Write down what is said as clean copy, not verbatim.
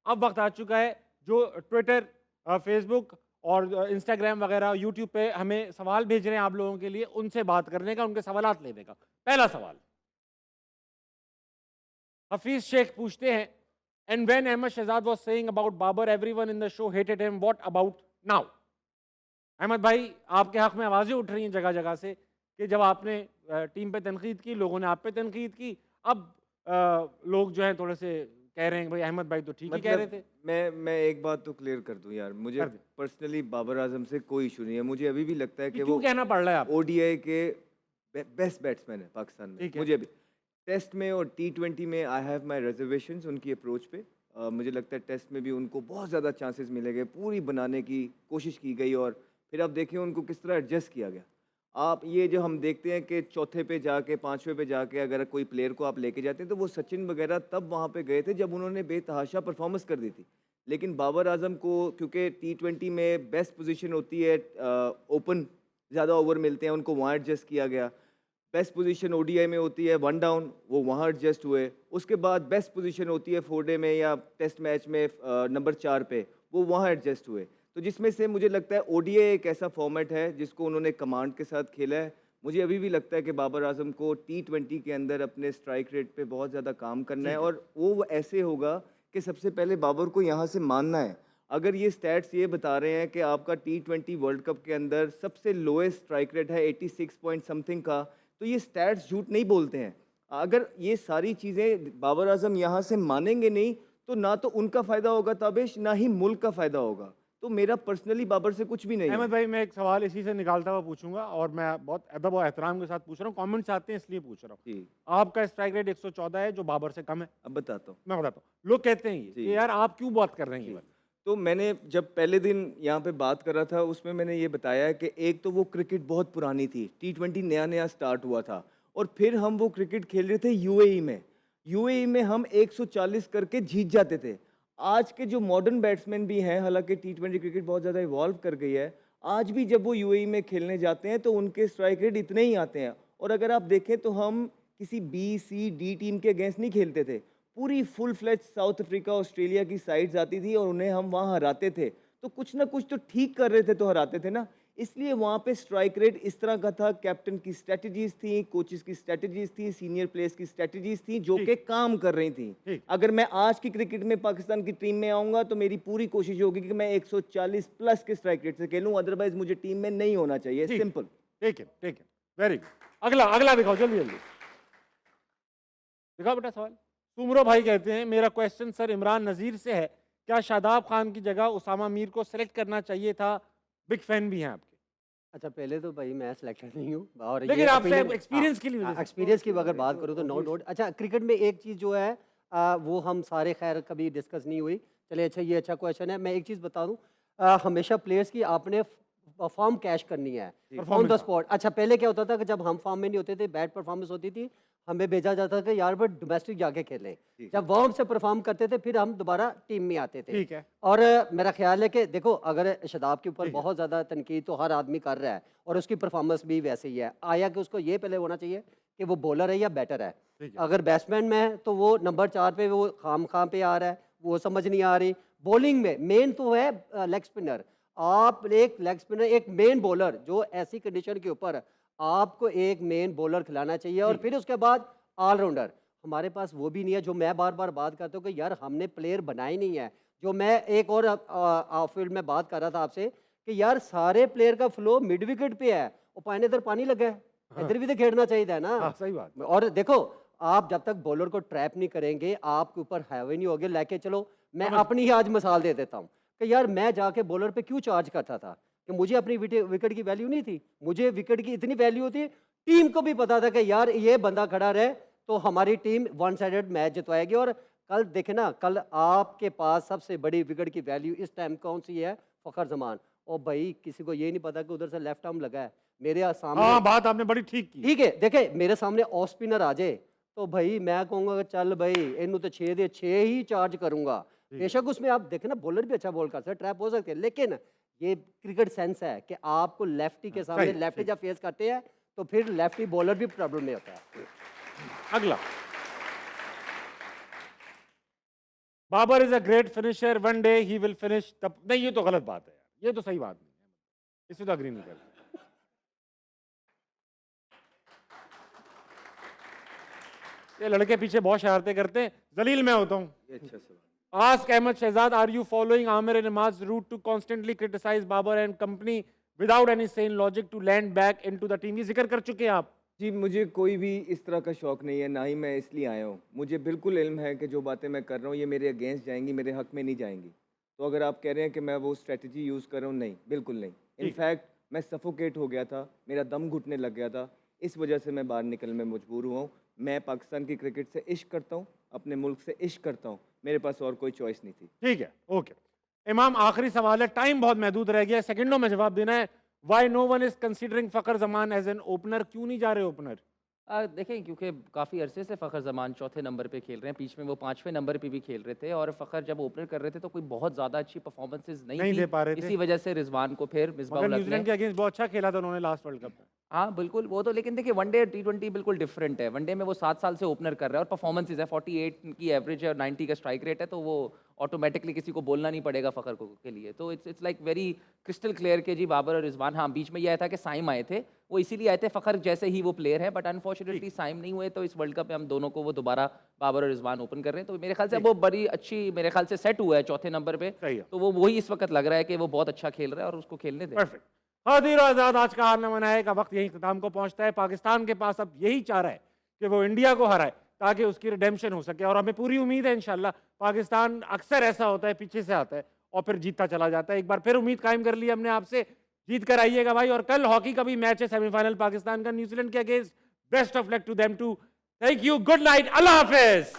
अब वक्त आ चुका है जो ट्विटर, फेसबुक और इंस्टाग्राम वगैरह, यूट्यूब पे हमें सवाल भेज रहे हैं आप लोगों के लिए, उनसे बात करने का, उनके सवालात लेने का। पहला सवाल हफीज शेख पूछते हैं, and when Ahmed Shehzad was saying about Babar everyone in the show hated him, what about now? Ahmed भाई, आपके हक में आवाजें उठ रही हैं जगह जगह से कि जब आपने टीम पे तनकीद की, लोगों ने आप पे तनकीद की, अब लोग जो हैं थोड़े से कह रहे हैं भाई अहमद भाई तो ठीक ही कह रहे मतलब थे। मैं एक बात तो क्लियर कर दूं यार, मुझे कर दे। पर्सनली बाबर आजम से कोई इशू नहीं है। मुझे अभी भी लगता है ये कि वो क्यों कहना पड़ रहा है आपको? ओडीआई के बेस्ट बैट्समैन है पाकिस्तान में। ठीक है। मुझे अभी टेस्ट में और टी20 में आई हैव माई रिजर्वेशंस उनकी अप्रोच पे। मुझे लगता है टेस्ट में भी उनको बहुत ज़्यादा चांसेस मिलेंगे, पूरी बनाने की कोशिश की गई और फिर आप देखिए उनको किस तरह एडजस्ट किया गया। आप ये जो हम देखते हैं कि चौथे पे जाके, पाँचवें पे जाके अगर कोई प्लेयर को आप लेके जाते हैं तो वो सचिन वगैरह तब वहाँ पे गए थे जब उन्होंने बेतहाशा परफॉर्मेंस कर दी थी। लेकिन बाबर आजम को क्योंकि टी20 में बेस्ट पोजीशन होती है, ओपन ज़्यादा ओवर मिलते हैं, उनको वहाँ एडजस्ट किया गया। बेस्ट पोजीशन ओडीआई में होती है वन डाउन, वो वहाँ एडजस्ट हुए। उसके बाद बेस्ट पोजीशन होती है फोरडे में या टेस्ट मैच में नंबर 4 पे, वो वहाँ एडजस्ट हुए। तो जिसमें से मुझे लगता है ओडीआई एक ऐसा फॉर्मेट है जिसको उन्होंने कमांड के साथ खेला है। मुझे अभी भी लगता है कि बाबर आजम को टी20 के अंदर अपने स्ट्राइक रेट पे बहुत ज़्यादा काम करना है ठीक है। और वो ऐसे होगा कि सबसे पहले बाबर को यहाँ से मानना है। अगर ये स्टैट्स ये बता रहे हैं कि आपका टी20 वर्ल्ड कप के अंदर सबसे लोएस्ट स्ट्राइक रेट है 86 पॉइंट समथिंग का, तो ये स्टैट्स झूठ नहीं बोलते हैं। अगर ये सारी चीज़ें बाबर आजम यहाँ से मानेंगे नहीं तो ना तो उनका फ़ायदा होगा ताबिश, ना ही मुल्क का फ़ायदा होगा। तो मेरा पर्सनली बाबर से कुछ भी नहीं अहमद है। भाई, मैं एक सवाल इसी से निकालता हुआ पूछूंगा और मैं बहुत अदब और एहतराम के साथ पूछ रहा हूँ, कमेंट्स आते हैं इसलिए पूछ रहा हूँ। जी, आपका स्ट्राइक रेट 114 है जो बाबर से कम है। अब बताता हूँ। मैं बताता हूँ, लोग कहते हैं ये जी, कि यार आप क्यों बात कर रहे हैं ये जी। वाली। तो मैंने जब पहले दिन यहाँ पे बात कर रहा था उसमें मैंने ये बताया कि एक तो वो क्रिकेट बहुत पुरानी थी, टी20 नया-नया स्टार्ट हुआ था और फिर हम वो क्रिकेट खेल रहे थे यूएई में। यूएई में हम 140 करके जीत जाते थे। आज के जो मॉडर्न बैट्समैन भी हैं, हालाँकि टी20 क्रिकेट बहुत ज़्यादा इवॉल्व कर गई है, आज भी जब वो यूएई में खेलने जाते हैं तो उनके स्ट्राइक रेट इतने ही आते हैं और अगर आप देखें तो हम किसी बी, सी, डी टीम के अगेंस्ट नहीं खेलते थे। पूरी full fledge South Africa, Australia की साइड्स आती थी और उन्हें हम वहाँ हराते थे। तो कुछ ना कुछ तो ठीक कर रहे थे तो हराते थे ना। इसलिए वहाँ पे स्ट्राइक रेट इस तरह का था, कैप्टन की स्ट्रैटेजीज़ थी, कोचेज़ की स्ट्रैटेजीज़ थी, सीनियर प्लेयर्स की स्ट्रैटेजीज़ थी जो ठीक कि काम कर रही थी। ठीक। अगर मैं आज की क्रिकेट में पाकिस्तान की टीम में आऊँगा तो मेरी पूरी कोशिश होगी कि मैं 140 प्लस के स्ट्राइक रेट से खेलूँ, अदरवाइज़ मुझे टीम में नहीं होना चाहिए, ठीक सिंपल। ठीक है, ठीक है। Very good. अगला अगला दिखाओ जल्दी जल्दी। दिखाओ बेटा सवाल। सुमरो भाई कहते हैं, मेरा क्वेश्चन सर इमरान नजीर से है, क्या शादाब खान की जगह उसामा मीर को सेलेक्ट करना चाहिए था? बिग फैन भी हैं आपके। अच्छा, पहले तो भाई मैं सिलेक्टर नहीं हूँ और ये लेकिन आपसे ओपिनियन, हाँ, एक्सपीरियंस की वजह से। एक्सपीरियंस की ओके अगर भाई, बात तो करूँ तो नो ऑब्वियस डाउट। अच्छा, क्रिकेट में एक चीज़ जो है वो हम सारे खैर कभी डिस्कस नहीं हुई। चलिए, अच्छा ये अच्छा क्वेश्चन है। मैं एक चीज़ बता दूँ, हमेशा प्लेयर्स की आपने फॉर्म कैश करनी है ऑन द परफॉर्मेंस। स्पॉट। अच्छा, पहले क्या होता था कि जब हम फॉर्म में नहीं होते थे, बैड परफॉर्मेंस होती थी, हमें भेजा जाता था कि यार वो डोमेस्टिक जाके खेलें। जी, जब वार्म से परफॉर्म करते थे फिर हम दोबारा टीम में आते थे। ठीक है। और मेरा ख्याल है कि देखो, अगर शादाब के ऊपर ठीक है। बहुत ज़्यादा तनकीद तो हर आदमी कर रहा है और उसकी परफॉर्मेंस भी वैसे ही है। आया कि उसको ये पहले होना चाहिए कि वो बॉलर है या बैटर है। ठीक है। अगर बैट्समैन में है तो वो नंबर 4 पे वो खाम-खाम पे आ रहा है, वो समझ नहीं आ रही। बॉलिंग में मेन तो है लेग स्पिनर। आप एक लेग स्पिनर, एक मेन बॉलर जो ऐसी कंडीशन के ऊपर आपको एक मेन बॉलर खिलाना चाहिए और ठीक है। फिर उसके बाद ऑलराउंडर। हमारे पास वो भी नहीं है, जो मैं बार-बार बात करता हूँ कि यार हमने प्लेयर बनाए नहीं है। जो मैं एक और ऑफ फील्ड में बात कर रहा था आपसे कि यार सारे प्लेयर का फ्लो मिड विकेट पे है, वो पानी इधर पानी लगा है, हाँ। इधर भी तो खेलना चाहिए था ना। हाँ, सही बात। और देखो, आप जब तक बॉलर को ट्रैप नहीं करेंगे, आपके ऊपर हैवी नहीं होगे। लेके चलो, मैं समझ गया। अपनी ही आज मिसाल दे देता हूँ कि यार मैं जाके बॉलर पे क्यों चार्ज करता था कि मुझे अपनी विकेट की वैल्यू नहीं थी, मुझे विकेट की इतनी वैल्यू थी। टीम को भी पता था कि यार ये बंदा खड़ा रहे तो हमारी टीम वन साइडेड मैच जितवाएगी। और कल देखे ना, कल आपके पास सबसे बड़ी विकेट की वैल्यू इस टाइम कौन सी है? फखर जमान। और भाई किसी को ये नहीं पता कि उधर से लेफ्ट आर्म लगा है मेरे सामने। हाँ, बात आपने बड़ी ठीक की। ठीक है, देखे मेरे सामने ऑफ स्पिनर आ जाए तो भाई मैं कहूँगा कि चल भाई इनू तो 6 दे 6 ही चार्ज करूंगा। ठीक है। बेशक उसमें आप देखें ना, बॉलर भी अच्छा बॉल कर सकते हैं, ट्रैप हो सकते हैं, लेकिन ये क्रिकेट सेंस है कि आपको लेफ्टी के सही सामने है, लेफ्टी ठीक। जब फेस करते हैं तो फिर लेफ्टी बॉलर भी प्रॉब्लम में होता है। अगला। Babar is a great finisher, one day he will finish the, नहीं ये तो गलत बात है यार, ये तो सही बात नहीं है, इससे तो अग्री नहीं करता। ये लड़के पीछे बहुत शरारतें करते हैं। जलील मैं होता हूँ। ये अच्छा सवाल। Ask Ahmed Shehzad, are you following Amir and Imaz's route to constantly criticize Babar and company without any sane logic to land back into the team? ये जिक्र कर चुके हैं आप। जी मुझे कोई भी इस तरह का शौक नहीं है, ना ही मैं इसलिए आया हूँ। मुझे बिल्कुल इल्म है कि जो बातें मैं कर रहा हूँ ये मेरे अगेंस्ट जाएंगी, मेरे हक में नहीं जाएंगी। तो अगर आप कह रहे हैं कि मैं वो स्ट्रेटजी यूज़ कर रहा हूँ, नहीं, बिल्कुल नहीं। इनफैक्ट मैं सफोकेट हो गया था, मेरा दम घुटने लग गया था, इस वजह से मैं बाहर निकलने में मजबूर हुआ हूँ। मैं पाकिस्तान की क्रिकेट से इश्क करता हूँ, अपने मुल्क से इश्क करता हूँ, मेरे पास और कोई चॉइस नहीं थी। ठीक है, ओके। इमाम आखिरी सवाल है, टाइम बहुत महदूद रह गया है, सेकंडों में जवाब देना है। Why no one is considering Fakhar Zaman as an opener? क्यों नहीं जा रहे ओपनर? देखें क्योंकि काफ़ी अरसे से फ़खर ज़मान चौथे नंबर पे खेल रहे हैं, बीच में वो 5वें नंबर पे भी खेल रहे थे और फ़खर जब ओपनर कर रहे थे तो कोई बहुत ज़्यादा अच्छी परफॉर्मेंसेज नहीं नहीं थी, दे पा रहे थे। इसी वजह से रिजवान को फिर मिसबाह मगर उल हक न्यूजीलैंड ने के अगेंस्ट बहुत अच्छा खेला था उन्होंने लास्ट वर्ल्ड कप में। हाँ बिल्कुल, वो तो लेकिन देखिए वनडे T20 बिल्कुल डिफरेंट है। वनडे में वो 7 साल से ओपनर कर रहा है और परफॉर्मेंसेज है, 48 की एवरेज है और 90 का स्ट्राइक रेट है, तो वो ऑटोमेटिकली किसी को बोलना नहीं पड़ेगा फ़खर को के लिए। तो it's like very crystal clear के जी बाबर और रिजवान, हाँ बीच में ये आया था कि साइम आए थे, वो इसीलिए आए थे, फ़खर जैसे ही वो प्लेयर है, बट अनफॉर्चुनेटली साइम नहीं हुए, तो इस वर्ल्ड कप में हम दोनों को वो दोबारा बाबर और रिजवान ओपन कर रहे हैं। तो मेरे ख्याल से वो बड़ी अच्छी, मेरे ख्याल से सेट हुआ है चौथे नंबर पे, सही है। तो वो वही इस वक्त लग रहा है कि वो बहुत अच्छा खेल रहा है और उसको खेलने दें। परफेक्ट। हादिर और आजाद, आज का हारना मनाए का वक्त यही इख्तिताम को पहुंचता है। पाकिस्तान के पास अब यही चारा है कि वो इंडिया को हराए ताकि उसकी रिडेम्पशन हो सके, और हमें पूरी उम्मीद है इंशाल्लाह। पाकिस्तान अक्सर ऐसा होता है, पीछे से आता है और फिर जीतता चला जाता है। एक बार फिर उम्मीद कायम कर ली हमने आपसे, जीत कर आइएगा भाई। और कल हॉकी का भी मैच है, सेमीफाइनल पाकिस्तान का न्यूजीलैंड के against. Best of luck to them too. Thank you, good night, अल्लाह हाफिज।